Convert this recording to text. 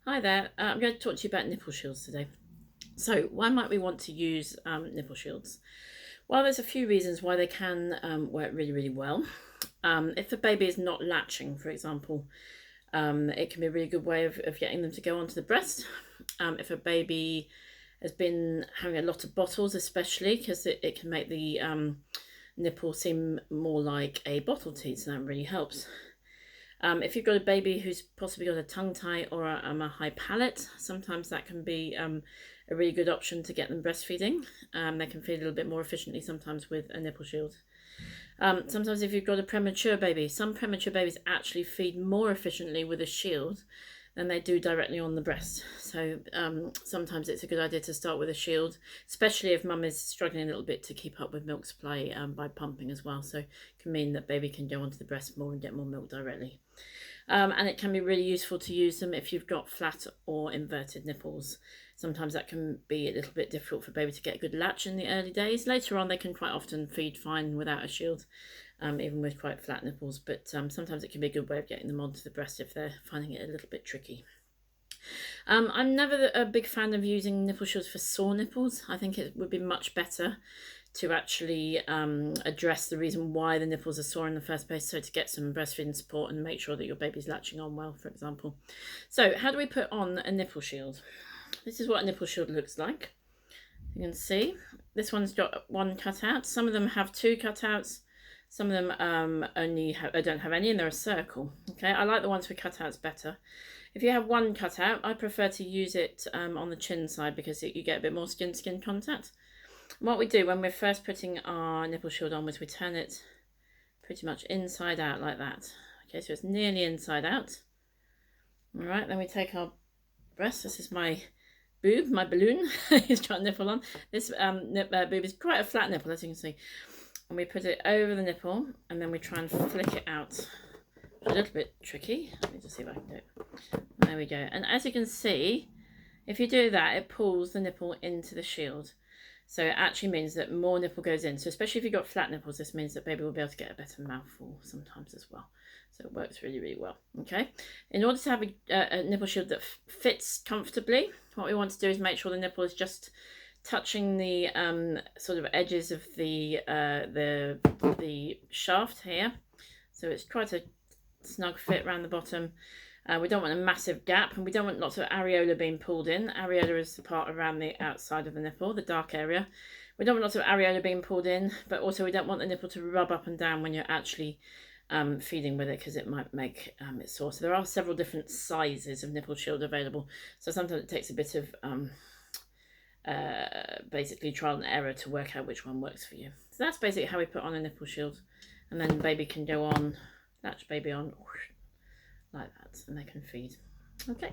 Hi there, I'm going to talk to you about nipple shields today. So why might we want to use nipple shields? Well, there's a few reasons why they can work really well. If the baby is not latching, for example, it can be a really good way of getting them to go onto the breast. If a baby has been having a lot of bottles, especially because it can make the nipple seem more like a bottle teat, so that really helps. If you've got a baby who's possibly got a tongue tie or a high palate, sometimes that can be a really good option to get them breastfeeding. They can feed a little bit more efficiently sometimes with a nipple shield. Sometimes if you've got a premature baby, some premature babies actually feed more efficiently with a shield than they do directly on the breast. So sometimes it's a good idea to start with a shield, especially if mum is struggling a little bit to keep up with milk supply by pumping as well. So it can mean that baby can go onto the breast more and get more milk directly. And it can be really useful to use them if you've got flat or inverted nipples. Sometimes that can be a little bit difficult for baby to get a good latch in the early days. Later on, they can quite often feed fine without a shield, even with quite flat nipples. But sometimes it can be a good way of getting them onto the breast if they're finding it a little bit tricky. I'm never a big fan of using nipple shields for sore nipples. I think it would be much better to actually address the reason why the nipples are sore in the first place, so to get some breastfeeding support and make sure that your baby's latching on well, for example. So how do we put on a nipple shield? This is what a nipple shield looks like. You can see this one's got one cutout. Some of them have two cutouts. Some of them don't have any, and they're a circle. Okay, I like the ones with cutouts better. If you have one cutout, I prefer to use it on the chin side because you get a bit more skin-to-skin contact. What we do when we're first putting our nipple shield on is we turn it pretty much inside out like that. Okay, so it's nearly inside out. All right, then we take our breast. This is my boob, my balloon. He's trying to nipple on. This boob is quite a flat nipple, as you can see. And we put it over the nipple, and then we try and flick it out. A little bit tricky. Let me just see if I can do it. There we go. And as you can see, if you do that, it pulls the nipple into the shield. So it actually means that more nipple goes in. So especially if you've got flat nipples, this means that baby will be able to get a better mouthful sometimes as well. So it works really well. Okay. In order to have a nipple shield that fits comfortably, what we want to do is make sure the nipple is just touching the sort of edges of the shaft here. So it's quite a snug fit around the bottom. We don't want a massive gap, and we don't want lots of areola being pulled in. Areola is the part around the outside of the nipple, the dark area. We don't want lots of areola being pulled in, but also we don't want the nipple to rub up and down when you're actually feeding with it, because it might make it sore. So there are several different sizes of nipple shield available. So sometimes it takes a bit of basically trial and error to work out which one works for you. So that's basically how we put on a nipple shield, and then baby can go on, latch baby on like that, and they can feed. Okay.